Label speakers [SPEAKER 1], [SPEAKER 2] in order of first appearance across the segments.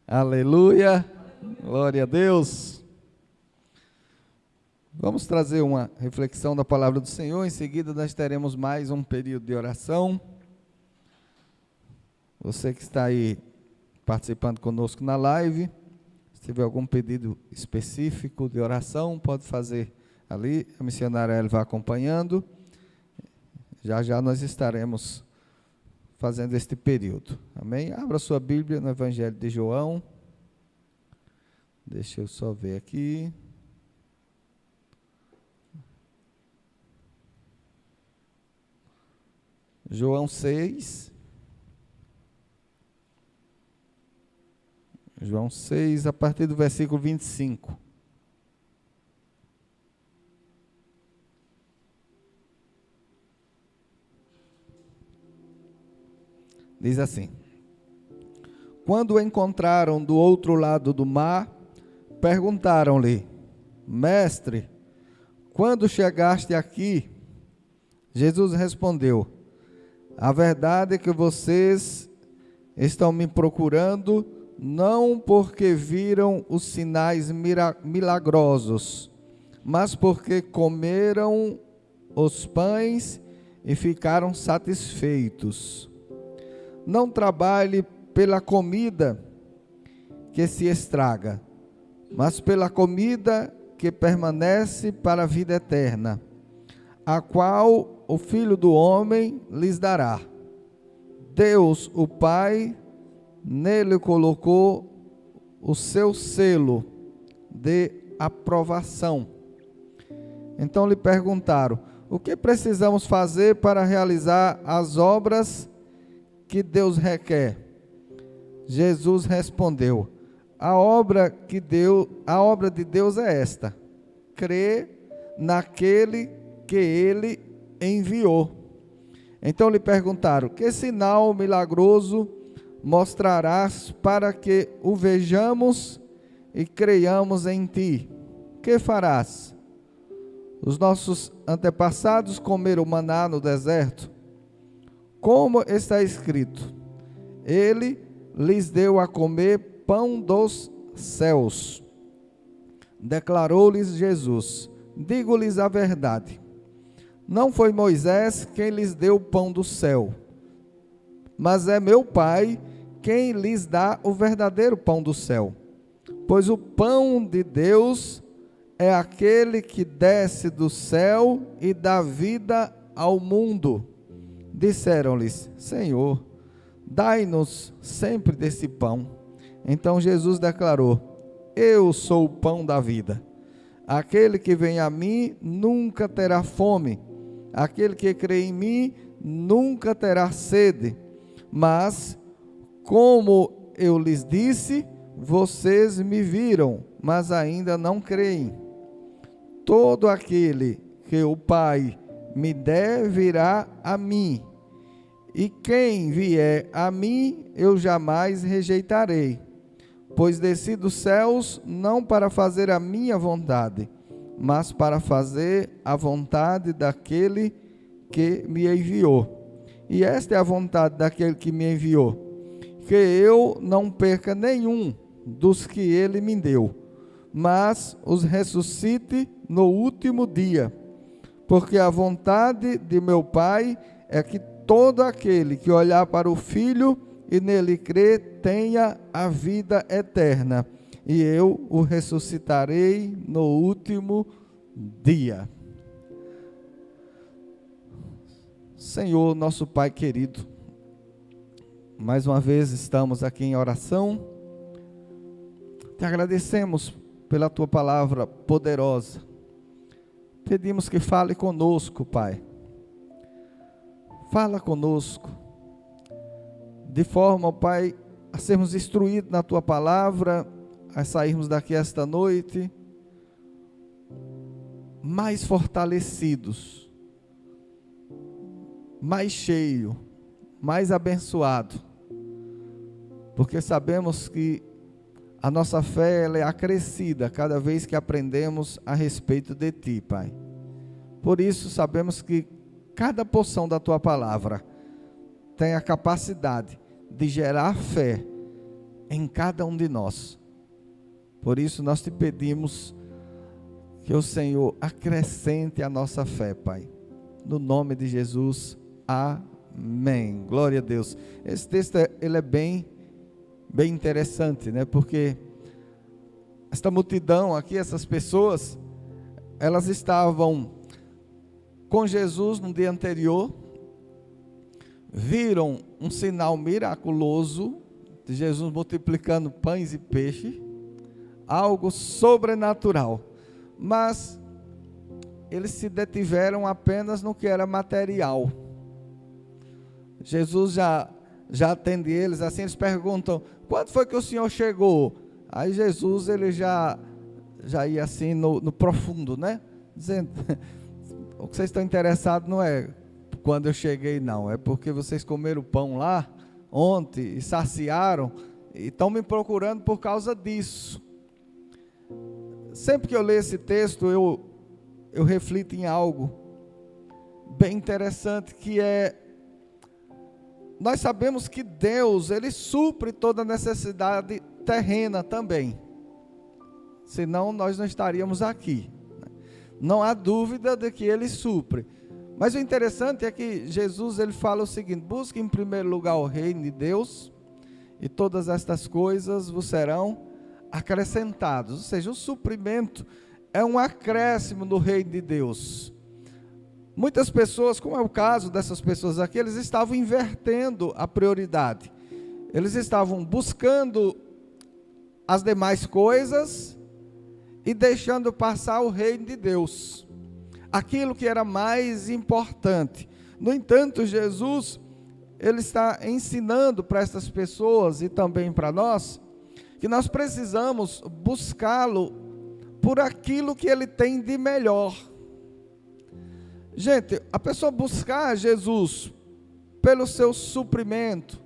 [SPEAKER 1] Aleluia, glória a Deus. Vamos trazer uma reflexão da palavra do Senhor, em seguida nós teremos mais um período de oração. Você que está aí participando conosco na live, se tiver algum pedido específico de oração, pode fazer ali, a missionária ela vai acompanhando. Já já nós estaremos fazendo este período, amém? Abra sua Bíblia no Evangelho de João, deixa eu só ver aqui, João 6, a partir do versículo 25. Diz assim: quando o encontraram do outro lado do mar, perguntaram-lhe: Mestre, quando chegaste aqui? Jesus respondeu: a verdade é que vocês estão me procurando, não porque viram os sinais milagrosos, mas porque comeram os pães e ficaram satisfeitos. Não trabalhe pela comida que se estraga, mas pela comida que permanece para a vida eterna, a qual o Filho do Homem lhes dará. Deus, o Pai, nele colocou o seu selo de aprovação. Então lhe perguntaram: o que precisamos fazer para realizar as obras que Deus requer? Jesus respondeu: a obra de Deus é esta: crer naquele que ele enviou. Então lhe perguntaram: que sinal milagroso mostrarás para que o vejamos e creiamos em ti? Que farás? Os nossos antepassados comeram maná no deserto, como está escrito: ele lhes deu a comer pão dos céus. Declarou-lhes Jesus: digo-lhes a verdade, não foi Moisés quem lhes deu o pão do céu, mas é meu Pai quem lhes dá o verdadeiro pão do céu. Pois o pão de Deus é aquele que desce do céu e dá vida ao mundo. Disseram-lhes: Senhor, dai-nos sempre desse pão. Então Jesus declarou: eu sou o pão da vida. Aquele que vem a mim nunca terá fome. Aquele que crê em mim nunca terá sede. Mas, como eu lhes disse, vocês me viram, mas ainda não creem. Todo aquele que o Pai me der virá a mim, e quem vier a mim eu jamais rejeitarei, pois desci dos céus não para fazer a minha vontade, mas para fazer a vontade daquele que me enviou. E esta é a vontade daquele que me enviou, que eu não perca nenhum dos que ele me deu, mas os ressuscite no último dia. Porque a vontade de meu Pai é que todo aquele que olhar para o Filho e nele crer tenha a vida eterna, e eu o ressuscitarei no último dia. Senhor, nosso Pai querido, mais uma vez estamos aqui em oração. Te agradecemos pela Tua palavra poderosa. Pedimos que fale conosco, Pai. Fala conosco, de forma, Pai, a sermos instruídos na Tua palavra, a sairmos daqui esta noite mais fortalecidos, mais cheio, mais abençoado, porque sabemos que a nossa fé ela é acrescida cada vez que aprendemos a respeito de Ti, Pai. Por isso sabemos que cada porção da Tua palavra tem a capacidade de gerar fé em cada um de nós. Por isso nós te pedimos que o Senhor acrescente a nossa fé, Pai. No nome de Jesus, amém. Glória a Deus. Esse texto ele é bem interessante, né? Porque esta multidão aqui, essas pessoas, elas estavam com Jesus no dia anterior, viram um sinal miraculoso de Jesus multiplicando pães e peixe, algo sobrenatural, mas eles se detiveram apenas no que era material. Jesus já atende eles, assim eles perguntam: quando foi que o Senhor chegou? Aí Jesus ele já ia assim no profundo, né? Dizendo: o que vocês estão interessados não é quando eu cheguei, não, é porque vocês comeram pão lá ontem e saciaram e estão me procurando por causa disso. Sempre que eu leio esse texto, eu reflito em algo bem interessante, que é: nós sabemos que Deus, Ele supre toda necessidade terrena também, senão nós não estaríamos aqui. Não há dúvida de que Ele supre. Mas o interessante é que Jesus ele fala o seguinte: busque em primeiro lugar o reino de Deus, e todas estas coisas vos serão acrescentadas. Ou seja, o suprimento é um acréscimo do reino de Deus. Muitas pessoas, como é o caso dessas pessoas aqui, eles estavam invertendo a prioridade. Eles estavam buscando as demais coisas e deixando passar o reino de Deus, aquilo que era mais importante. No entanto, Jesus, ele está ensinando para essas pessoas e também para nós, que nós precisamos buscá-lo por aquilo que ele tem de melhor. Gente, a pessoa buscar Jesus pelo seu suprimento,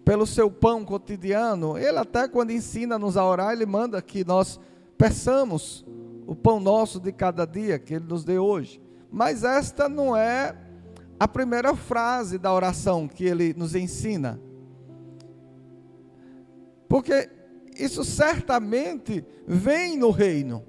[SPEAKER 1] pelo seu pão cotidiano, ele até quando ensina-nos a orar, ele manda que nós peçamos o pão nosso de cada dia, que ele nos dê hoje. Mas esta não é a primeira frase da oração que ele nos ensina, porque isso certamente vem no reino.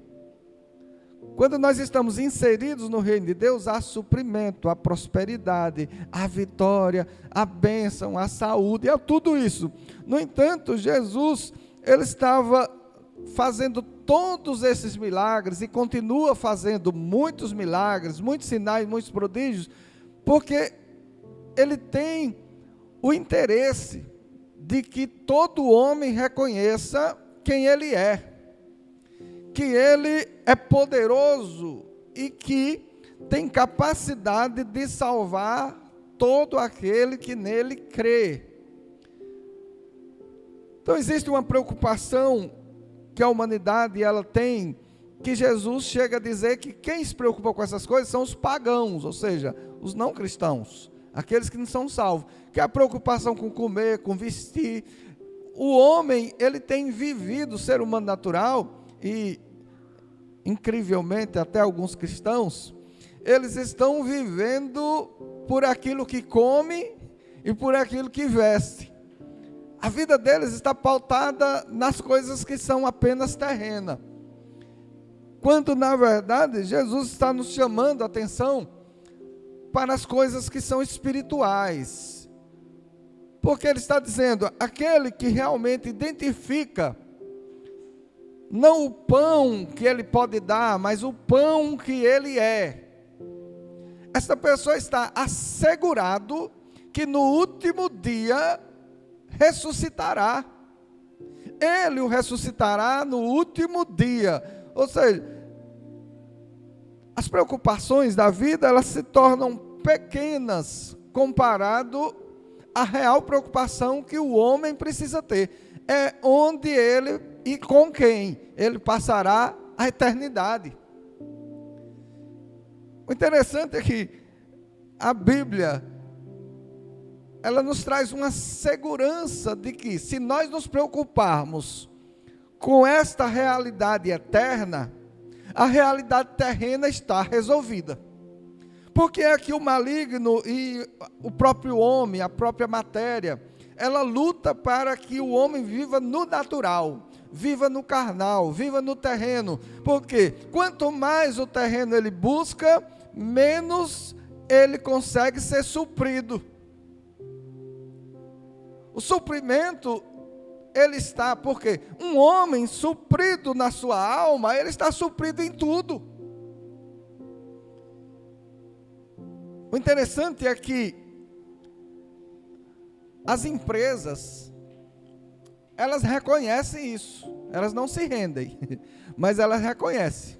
[SPEAKER 1] Quando nós estamos inseridos no reino de Deus, há suprimento, há prosperidade, há vitória, há bênção, há saúde, há tudo isso. No entanto, Jesus, ele estava fazendo todos esses milagres e continua fazendo muitos milagres, muitos sinais, muitos prodígios, porque ele tem o interesse de que todo homem reconheça quem ele é, que ele é poderoso e que tem capacidade de salvar todo aquele que nele crê. Então existe uma preocupação que a humanidade ela tem, que Jesus chega a dizer que quem se preocupa com essas coisas são os pagãos, ou seja, os não cristãos, aqueles que não são salvos, que a preocupação com comer, com vestir. O homem, ele tem vivido, o ser humano natural, e incrivelmente até alguns cristãos, eles estão vivendo por aquilo que come e por aquilo que veste. A vida deles está pautada nas coisas que são apenas terrenas, quando na verdade Jesus está nos chamando a atenção para as coisas que são espirituais, porque ele está dizendo: aquele que realmente identifica não o pão que ele pode dar, mas o pão que ele é, esta pessoa está assegurado que no último dia ressuscitará. Ele o ressuscitará no último dia. Ou seja, as preocupações da vida, elas se tornam pequenas comparado à real preocupação que o homem precisa ter. É onde ele e com quem ele passará a eternidade. O interessante é que a Bíblia, ela nos traz uma segurança de que, se nós nos preocuparmos com esta realidade eterna, a realidade terrena está resolvida. Porque é que o maligno e o próprio homem, a própria matéria, ela luta para que o homem viva no natural, viva no carnal, viva no terreno. Porque quanto mais o terreno ele busca, menos ele consegue ser suprido. O suprimento, ele está, porque um homem suprido na sua alma, ele está suprido em tudo. O interessante é que as empresas, elas reconhecem isso, elas não se rendem, mas elas reconhecem.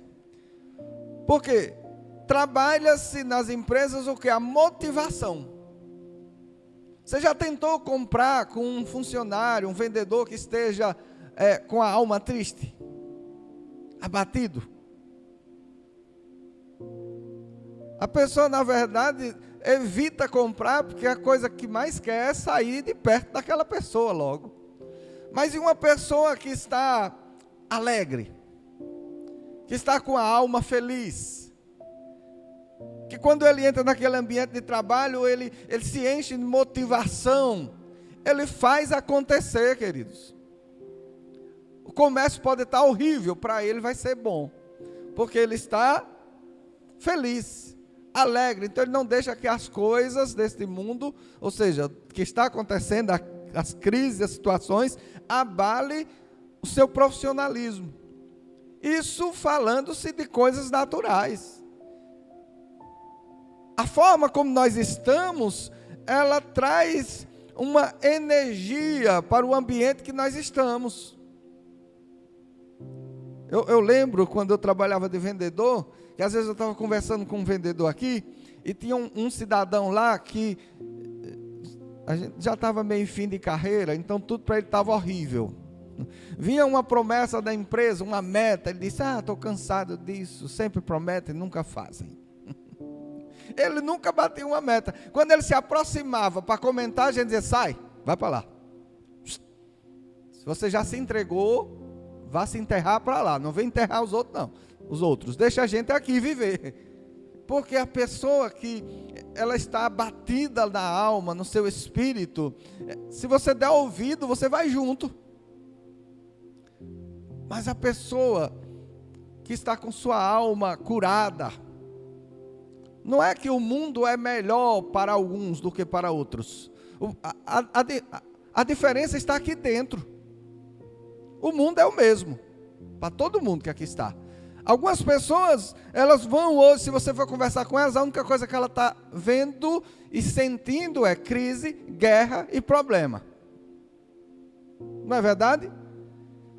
[SPEAKER 1] Porque trabalha-se nas empresas o que? A motivação. Você já tentou comprar com um funcionário, um vendedor que esteja com a alma triste? Abatido? A pessoa, na verdade, evita comprar, porque a coisa que mais quer é sair de perto daquela pessoa logo. Mas e uma pessoa que está alegre, que está com a alma feliz, que quando ele entra naquele ambiente de trabalho, ele se enche de motivação, ele faz acontecer, queridos. O comércio pode estar horrível, para ele vai ser bom, porque ele está feliz, alegre. Então ele não deixa que as coisas deste mundo, ou seja, que está acontecendo, as crises, as situações, abale o seu profissionalismo. Isso falando-se de coisas naturais. A forma como nós estamos, ela traz uma energia para o ambiente que nós estamos. Eu lembro quando eu trabalhava de vendedor, que às vezes eu estava conversando com um vendedor aqui, e tinha um cidadão lá que a gente já estava meio em fim de carreira, então tudo para ele estava horrível. Vinha uma promessa da empresa, uma meta, ele disse, estou cansado disso, sempre prometem, nunca fazem. Ele nunca bateu uma meta. Quando ele se aproximava para comentar, a gente dizia, sai, vai para lá. Se você já se entregou, vá se enterrar para lá, não vem enterrar os outros não. Os outros, deixa a gente aqui viver. Porque a pessoa que ela está abatida na alma, no seu espírito, se você der ouvido, você vai junto. Mas a pessoa que está com sua alma curada, não é que o mundo é melhor para alguns do que para outros. A diferença está aqui dentro. O mundo é o mesmo, para todo mundo que aqui está. Algumas pessoas, elas vão hoje, se você for conversar com elas, a única coisa que ela está vendo e sentindo é crise, guerra e problema. Não é verdade?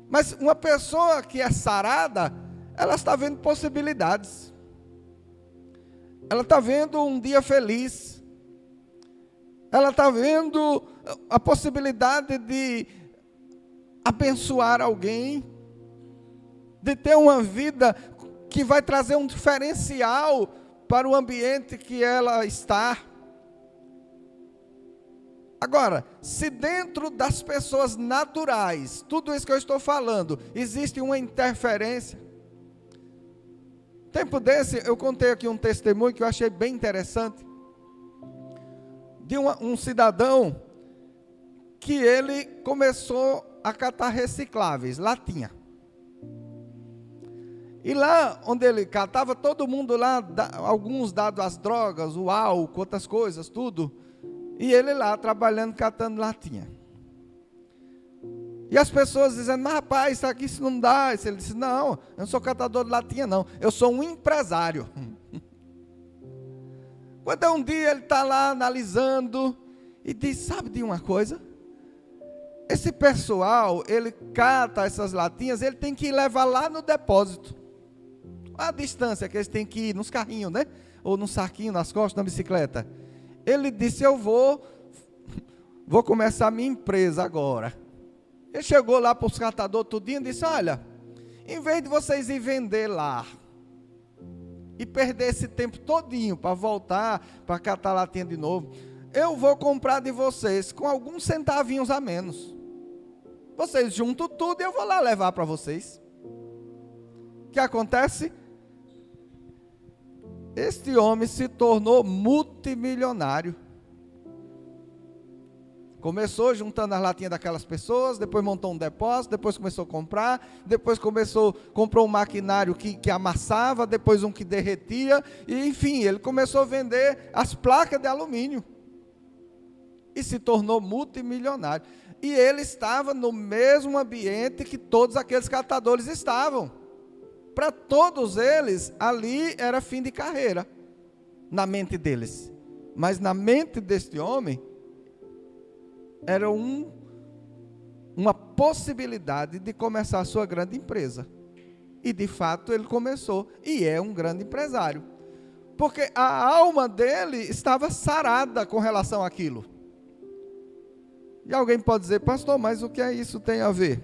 [SPEAKER 1] Mas uma pessoa que é sarada, ela está vendo possibilidades. Ela está vendo um dia feliz. Ela está vendo a possibilidade de abençoar alguém, de ter uma vida que vai trazer um diferencial para o ambiente que ela está. Agora, se dentro das pessoas naturais, tudo isso que eu estou falando, existe uma interferência. Tempo desse, eu contei aqui um testemunho que eu achei bem interessante, de um cidadão, que ele começou a catar recicláveis, latinha. E lá onde ele catava, todo mundo lá, alguns dados às drogas, o álcool, outras coisas, tudo. E ele lá trabalhando, catando latinha. E as pessoas dizendo, mas rapaz, isso aqui isso não dá. Ele disse, não, eu não sou catador de latinha não, eu sou um empresário. Quando um dia ele está lá analisando, e diz, sabe de uma coisa? Esse pessoal, ele cata essas latinhas, ele tem que levar lá no depósito. A distância que eles têm que ir nos carrinhos, né? Ou no saquinho, nas costas, na bicicleta. Ele disse, eu vou começar a minha empresa agora. Ele chegou lá para os catadores tudinho e disse, olha, em vez de vocês ir vender lá, e perder esse tempo todinho para voltar, para catar latinha de novo, eu vou comprar de vocês com alguns centavinhos a menos. Vocês juntam tudo e eu vou lá levar para vocês. O que acontece? Este homem se tornou multimilionário. Começou juntando as latinhas daquelas pessoas, depois montou um depósito, depois começou a comprar, depois comprou um maquinário que amassava, depois um que derretia, e enfim, ele começou a vender as placas de alumínio. E se tornou multimilionário. E ele estava no mesmo ambiente que todos aqueles catadores estavam. Para todos eles, ali era fim de carreira, na mente deles. Mas na mente deste homem, era uma possibilidade de começar a sua grande empresa. E de fato ele começou, e é um grande empresário. Porque a alma dele estava sarada com relação àquilo. E alguém pode dizer, pastor, mas o que é isso tem a ver?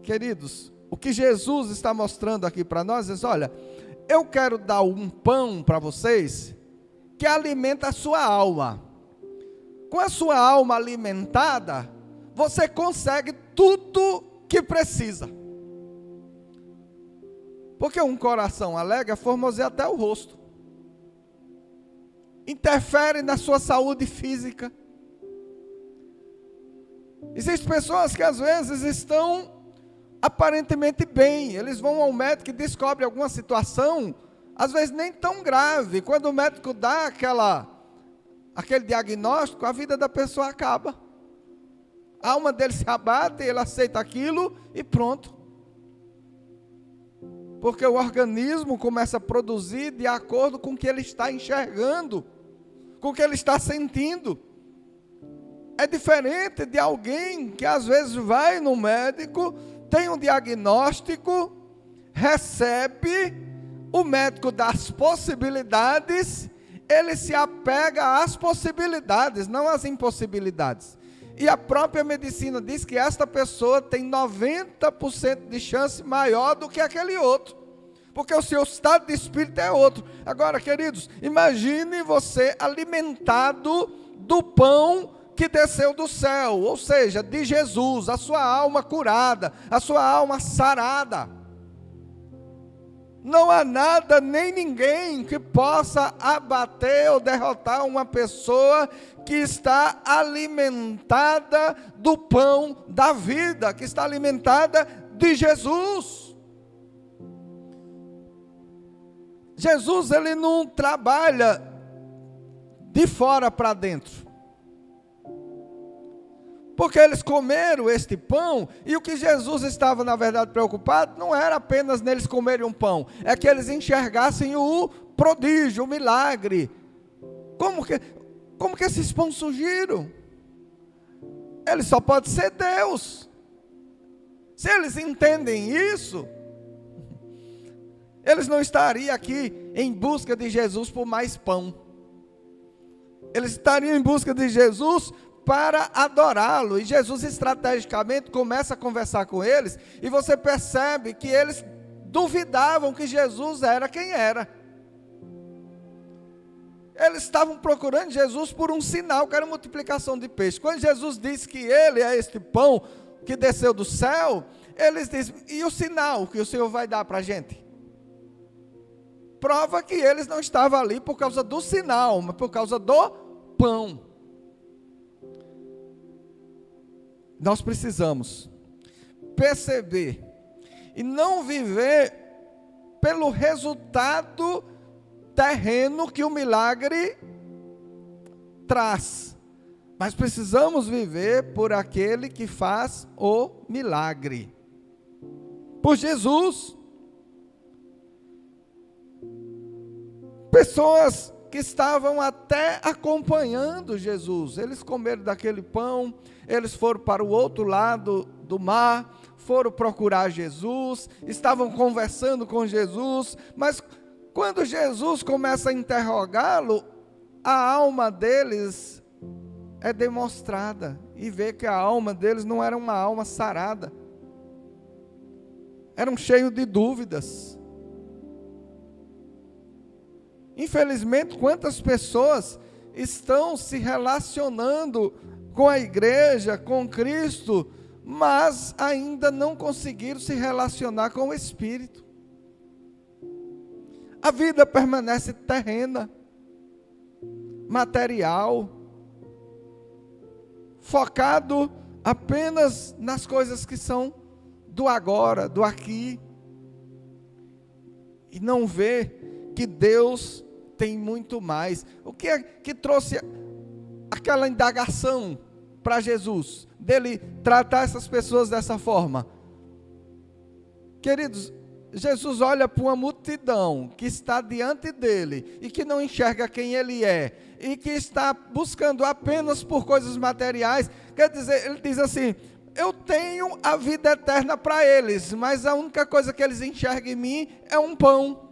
[SPEAKER 1] Queridos, o que Jesus está mostrando aqui para nós é, olha, eu quero dar um pão para vocês que alimenta a sua alma. Com a sua alma alimentada, você consegue tudo que precisa. Porque um coração alegre formoseia até o rosto. Interfere na sua saúde física. Existem pessoas que às vezes estão aparentemente bem, eles vão ao médico e descobrem alguma situação, às vezes nem tão grave. Quando o médico dá aquele diagnóstico, a vida da pessoa acaba. A alma dele se abate, ele aceita aquilo e pronto. Porque o organismo começa a produzir de acordo com o que ele está enxergando, com o que ele está sentindo. É diferente de alguém que às vezes vai no médico, tem um diagnóstico, recebe, o médico dá as possibilidades, ele se apega às possibilidades, não às impossibilidades. E a própria medicina diz que esta pessoa tem 90% de chance maior do que aquele outro, porque o seu estado de espírito é outro. Agora, queridos, imagine você alimentado do pão que desceu do céu, ou seja, de Jesus, a sua alma curada, a sua alma sarada. Não há nada nem ninguém que possa abater ou derrotar uma pessoa que está alimentada do pão da vida, que está alimentada de Jesus. Jesus, ele não trabalha de fora para dentro. Porque eles comeram este pão, e o que Jesus estava, na verdade, preocupado, não era apenas neles comerem um pão, é que eles enxergassem o prodígio, o milagre. Como que esses pães surgiram? Ele só pode ser Deus. Se eles entendem isso, eles não estariam aqui em busca de Jesus por mais pão. Eles estariam em busca de Jesus para adorá-lo, e Jesus estrategicamente começa a conversar com eles, e você percebe que eles duvidavam que Jesus era quem era. Eles estavam procurando Jesus por um sinal, que era a multiplicação de peixe. Quando Jesus disse que ele é este pão que desceu do céu, eles dizem, e o sinal que o Senhor vai dar para a gente? Prova que eles não estavam ali por causa do sinal, mas por causa do pão. Nós precisamos perceber e não viver pelo resultado terreno que o milagre traz, mas precisamos viver por aquele que faz o milagre, por Jesus. Pessoas que estavam até acompanhando Jesus, eles comeram daquele pão, eles foram para o outro lado do mar, foram procurar Jesus, estavam conversando com Jesus, mas quando Jesus começa a interrogá-lo, a alma deles é demonstrada, e vê que a alma deles não era uma alma sarada, eram cheios de dúvidas. Infelizmente, quantas pessoas estão se relacionando com a igreja, com Cristo, mas ainda não conseguiram se relacionar com o Espírito. A vida permanece terrena, material, focado apenas nas coisas que são do agora, do aqui, e não vê que Deus tem muito mais. O que é que trouxe aquela indagação para Jesus, dele tratar essas pessoas dessa forma? Queridos, Jesus olha para uma multidão que está diante dele e que não enxerga quem ele é e que está buscando apenas por coisas materiais. Quer dizer, ele diz assim: eu tenho a vida eterna para eles, mas a única coisa que eles enxergam em mim é um pão.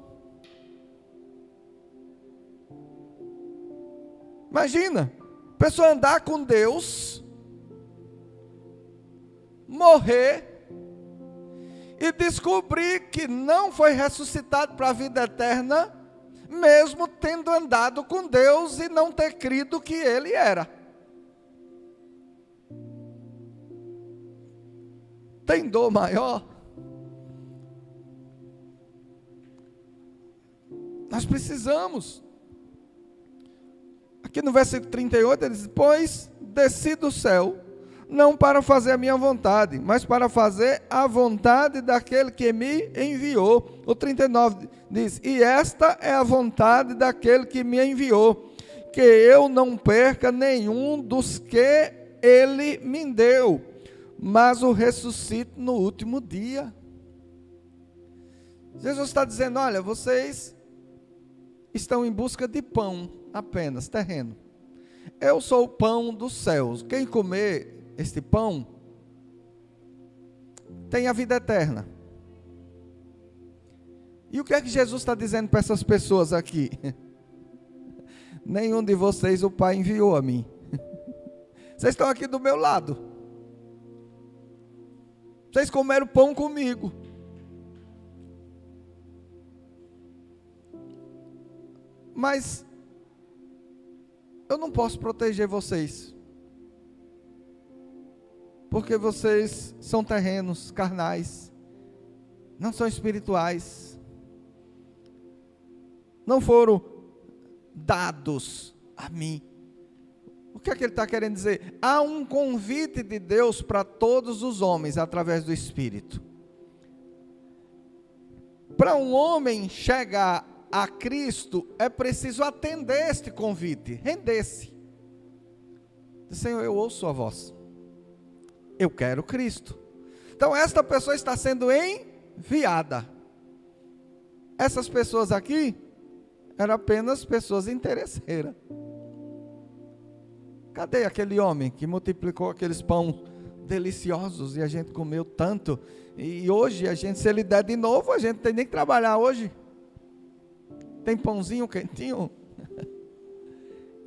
[SPEAKER 1] Imagina, a pessoa andar com Deus, morrer e descobrir que não foi ressuscitado para a vida eterna, mesmo tendo andado com Deus e não ter crido que Ele era. Tem dor maior? Nós precisamos. Aqui no versículo 38 ele diz: pois desci do céu, não para fazer a minha vontade, mas para fazer a vontade daquele que me enviou. O 39 diz: e esta é a vontade daquele que me enviou, que eu não perca nenhum dos que ele me deu, mas o ressuscite no último dia. Jesus está dizendo: olha, vocês estão em busca de pão apenas, terreno. Eu sou o pão dos céus. Quem comer este pão tem a vida eterna. E o que é que Jesus está dizendo para essas pessoas aqui? Nenhum de vocês o Pai enviou a mim. Vocês estão aqui do meu lado. Vocês comeram pão comigo. Mas eu não posso proteger vocês, porque vocês são terrenos, carnais, não são espirituais, não foram dados a mim. O que é que ele está querendo dizer? Há um convite de Deus para todos os homens através do Espírito. Para um homem chegar a Cristo, é preciso atender este convite, render-se. Senhor, eu ouço a voz, eu quero Cristo. Então esta pessoa está sendo enviada. Essas pessoas aqui eram apenas pessoas interesseiras. Cadê aquele homem que multiplicou aqueles pães deliciosos e a gente comeu tanto? E hoje a gente, se ele der de novo, a gente não tem nem que trabalhar hoje. Tem pãozinho quentinho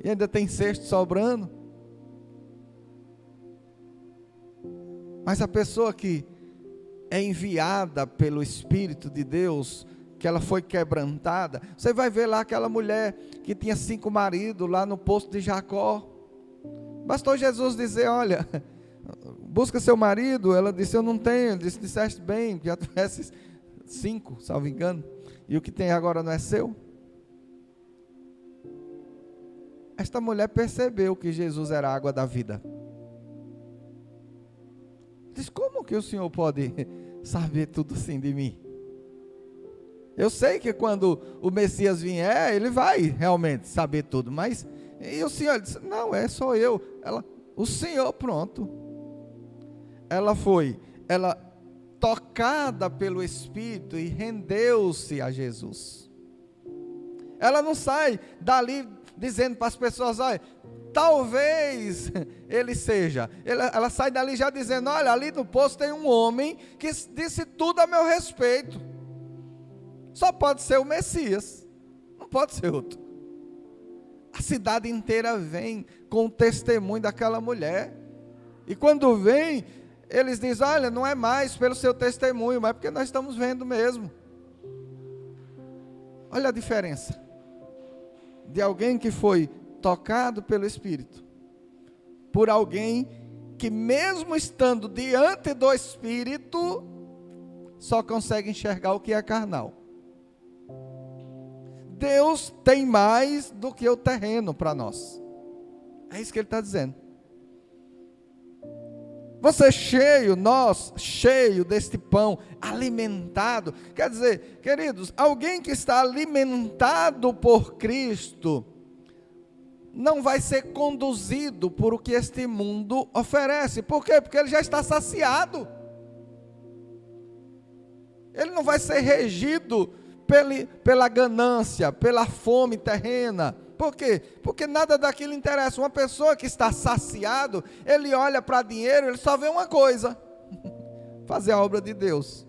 [SPEAKER 1] e ainda tem cesto sobrando. Mas a pessoa que é enviada pelo Espírito de Deus, que ela foi quebrantada, você vai ver lá aquela mulher que tinha 5 maridos lá no poço de Jacó. Bastou Jesus dizer: olha, busca seu marido. Ela disse: eu não tenho. Ele disse: disseste bem, já tivesse 5, salvo engano, e o que tem agora não é seu. Esta mulher percebeu que Jesus era a água da vida. Diz: como que o Senhor pode saber tudo assim de mim? Eu sei que quando o Messias vier, ele vai realmente saber tudo, mas e o Senhor disse: não, é só eu. O Senhor, pronto. Ela tocada pelo Espírito e rendeu-se a Jesus. Ela não sai dali dizendo para as pessoas: olha, talvez ele seja. Ela sai dali já dizendo: olha, ali no poço tem um homem que disse tudo a meu respeito. Só pode ser o Messias, não pode ser outro. A cidade inteira vem com o testemunho daquela mulher. E quando vem, eles dizem: olha, não é mais pelo seu testemunho, mas porque nós estamos vendo mesmo. Olha a diferença de alguém que foi tocado pelo Espírito, por alguém que mesmo estando diante do Espírito, só consegue enxergar o que é carnal. Deus tem mais do que o terreno para nós. É isso que ele está dizendo. Você cheio, nós cheio deste pão, alimentado. Quer dizer, queridos, alguém que está alimentado por Cristo, não vai ser conduzido por o que este mundo oferece. Por quê? Porque ele já está saciado. Ele não vai ser regido pela ganância, pela fome terrena. Por quê? Porque nada daquilo interessa. Uma pessoa que está saciado, ele olha para dinheiro, ele só vê uma coisa: fazer a obra de Deus.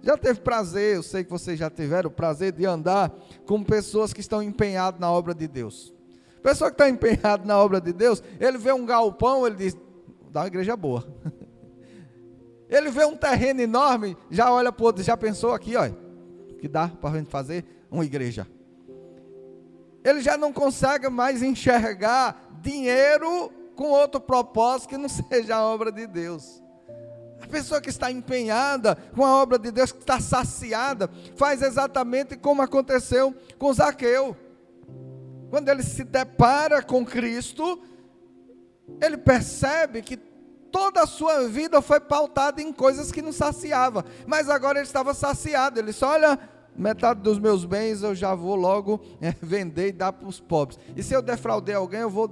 [SPEAKER 1] Já teve prazer, eu sei que vocês já tiveram o prazer de andar com pessoas que estão empenhadas na obra de Deus. Pessoa que está empenhada na obra de Deus, ele vê um galpão, ele diz: dá uma igreja boa. Ele vê um terreno enorme, já olha para o outro, já pensou aqui, olha, que dá para a gente fazer uma igreja. Ele já não consegue mais enxergar dinheiro com outro propósito que não seja a obra de Deus. A pessoa que está empenhada com a obra de Deus, que está saciada, faz exatamente como aconteceu com Zaqueu. Quando ele se depara com Cristo, ele percebe que toda a sua vida foi pautada em coisas que não saciava, mas agora ele estava saciado. Ele disse: olha, metade dos meus bens eu já vou logo vender e dar para os pobres. E se eu defraudei alguém, eu vou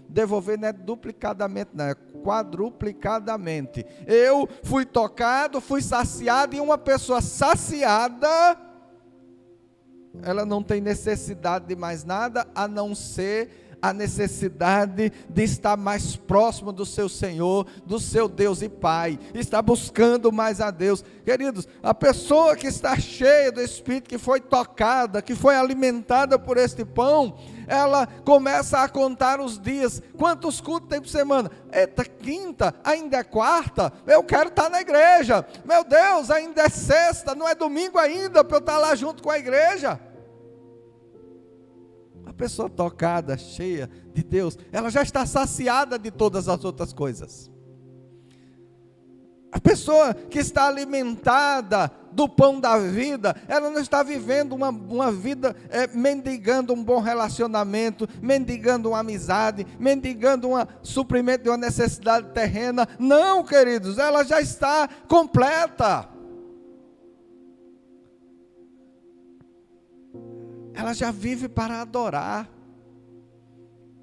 [SPEAKER 1] devolver, não é duplicadamente, não, é quadruplicadamente. Eu fui tocado, fui saciado, e uma pessoa saciada, ela não tem necessidade de mais nada, a não ser a necessidade de estar mais próximo do seu Senhor, do seu Deus e Pai, está buscando mais a Deus. Queridos, a pessoa que está cheia do Espírito, que foi tocada, que foi alimentada por este pão, ela começa a contar os dias. Quantos cultos tem por semana? Eita, quinta, ainda é quarta, eu quero estar na igreja. Meu Deus, ainda é sexta, não é domingo ainda para eu estar lá junto com a igreja. A pessoa tocada, cheia de Deus, ela já está saciada de todas as outras coisas. A pessoa que está alimentada do pão da vida, ela não está vivendo uma vida mendigando um bom relacionamento, mendigando uma amizade, mendigando um suprimento de uma necessidade terrena. Não, queridos, ela já está completa. Ela já vive para adorar,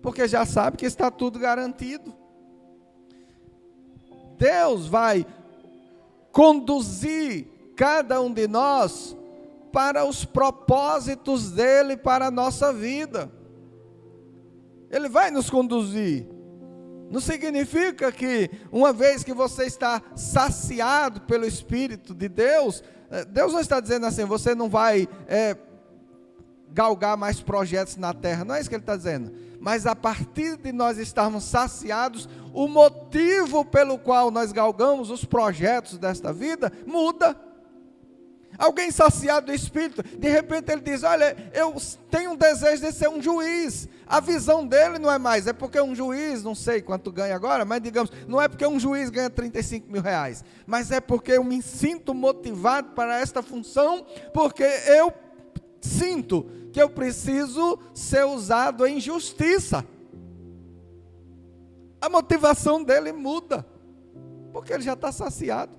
[SPEAKER 1] porque já sabe que está tudo garantido. Deus vai conduzir cada um de nós para os propósitos dele para a nossa vida. Ele vai nos conduzir. Não significa que uma vez que você está saciado pelo Espírito de Deus, Deus não está dizendo assim: você não vai galgar mais projetos na terra. Não é isso que ele está dizendo. Mas a partir de nós estarmos saciados, o motivo pelo qual nós galgamos os projetos desta vida muda. Alguém saciado do Espírito, de repente ele diz: olha, eu tenho um desejo de ser um juiz. A visão dele não é mais, é porque um juiz, não sei quanto ganha agora, mas digamos, não é porque um juiz ganha 35 mil reais, mas é porque eu me sinto motivado para esta função, porque eu sinto que eu preciso ser usado em justiça. A motivação dele muda, porque ele já está saciado.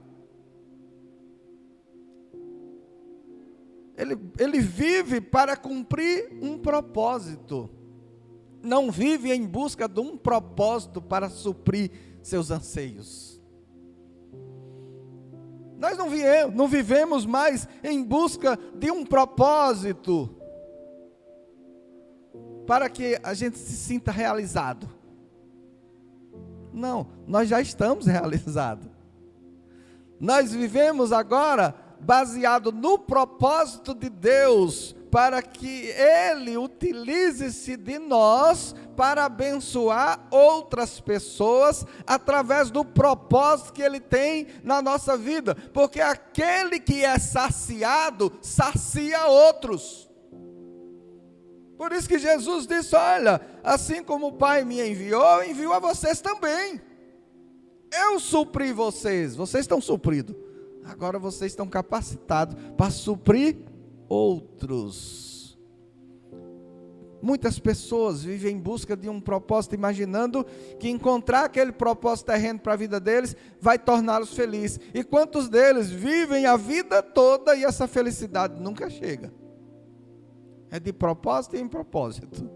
[SPEAKER 1] Ele vive para cumprir um propósito, não vive em busca de um propósito para suprir seus anseios. Nós não vivemos mais em busca de um propósito para que a gente se sinta realizado. Não, nós já estamos realizados. Nós vivemos agora baseado no propósito de Deus, para que Ele utilize-se de nós para abençoar outras pessoas, através do propósito que Ele tem na nossa vida, porque aquele que é saciado, sacia outros. Por isso que Jesus disse: olha, assim como o Pai me enviou, eu envio a vocês também. Eu supri vocês, vocês estão supridos. Agora vocês estão capacitados para suprir outros. Muitas pessoas vivem em busca de um propósito, imaginando que encontrar aquele propósito terreno para a vida deles vai torná-los felizes. E quantos deles vivem a vida toda e essa felicidade nunca chega? É de propósito em propósito,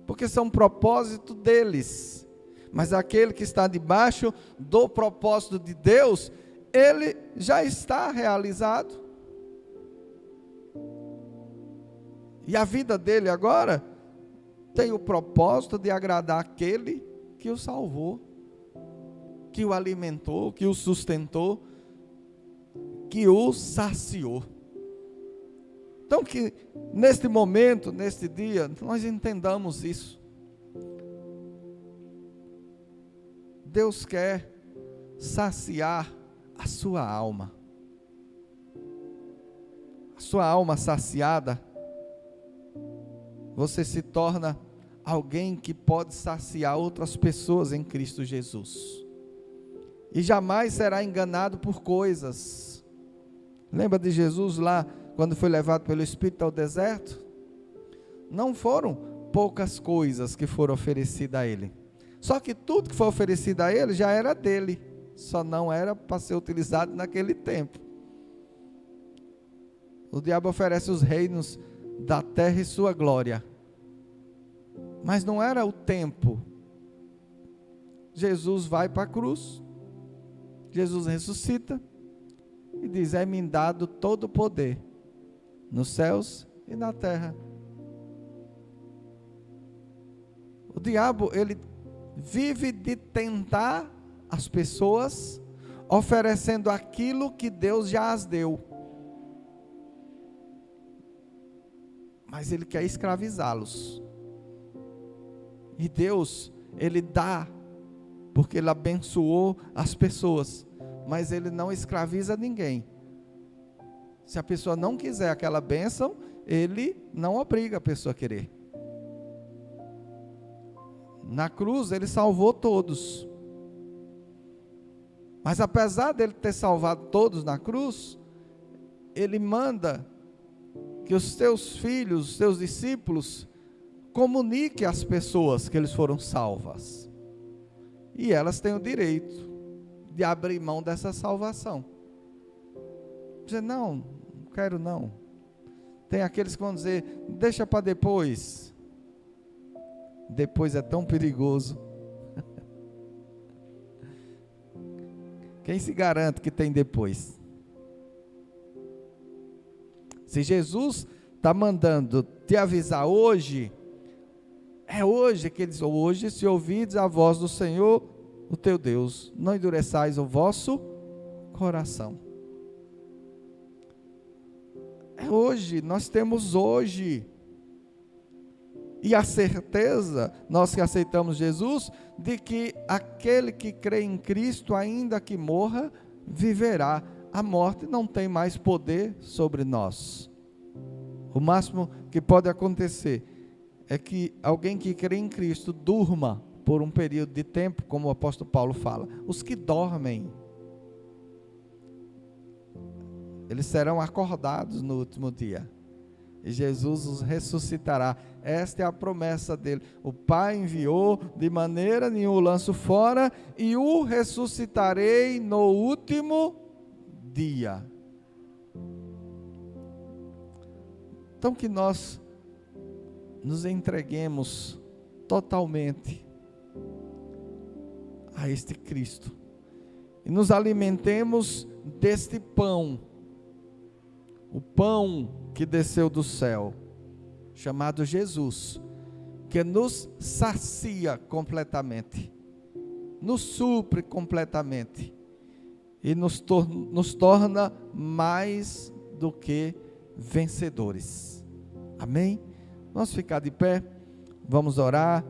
[SPEAKER 1] porque são propósito deles. Mas aquele que está debaixo do propósito de Deus, ele já está realizado. E a vida dele agora tem o propósito de agradar aquele que o salvou, que o alimentou, que o sustentou, que o saciou. Então que neste momento, neste dia, nós entendamos isso. Deus quer saciar a sua alma. A sua alma saciada, você se torna alguém que pode saciar outras pessoas em Cristo Jesus. E jamais será enganado por coisas. Lembra de Jesus lá, quando foi levado pelo Espírito ao deserto? Não foram poucas coisas que foram oferecidas a ele. Só que tudo que foi oferecido a ele já era dele. Só não era para ser utilizado naquele tempo. O diabo oferece os reinos da terra e sua glória. Mas não era o tempo. Jesus vai para a cruz. Jesus ressuscita. E diz: é-me dado todo o poder, nos céus e na terra. O diabo, ele vive de tentar as pessoas, oferecendo aquilo que Deus já as deu. Mas ele quer escravizá-los. E Deus, ele dá, porque ele abençoou as pessoas, mas ele não escraviza ninguém. Se a pessoa não quiser aquela bênção, ele não obriga a pessoa a querer. Na cruz ele salvou todos. Mas apesar dele ter salvado todos na cruz, ele manda que os seus filhos, os seus discípulos, comuniquem às pessoas que eles foram salvas. E elas têm o direito de abrir mão dessa salvação. Dizer: não quero não. Tem aqueles que vão dizer: deixa para depois. Depois é tão perigoso. Quem se garante que tem depois? Se Jesus está mandando te avisar hoje, é hoje que ele diz: hoje, se ouvides a voz do Senhor, o teu Deus, não endureçais o vosso coração. É hoje, nós temos hoje. E a certeza, nós que aceitamos Jesus, de que aquele que crê em Cristo, ainda que morra, viverá. A morte não tem mais poder sobre nós. O máximo que pode acontecer é que alguém que crê em Cristo durma por um período de tempo, como o apóstolo Paulo fala. Os que dormem, eles serão acordados no último dia. E Jesus os ressuscitará. Esta é a promessa dele. O Pai enviou, de maneira nenhuma o lanço fora, e o ressuscitarei no último dia. Então que nós nos entreguemos totalmente a este Cristo. E nos alimentemos deste pão. O pão que desceu do céu, chamado Jesus, que nos sacia completamente, nos supre completamente, e nos torna mais do que vencedores. Amém? Vamos ficar de pé, vamos orar.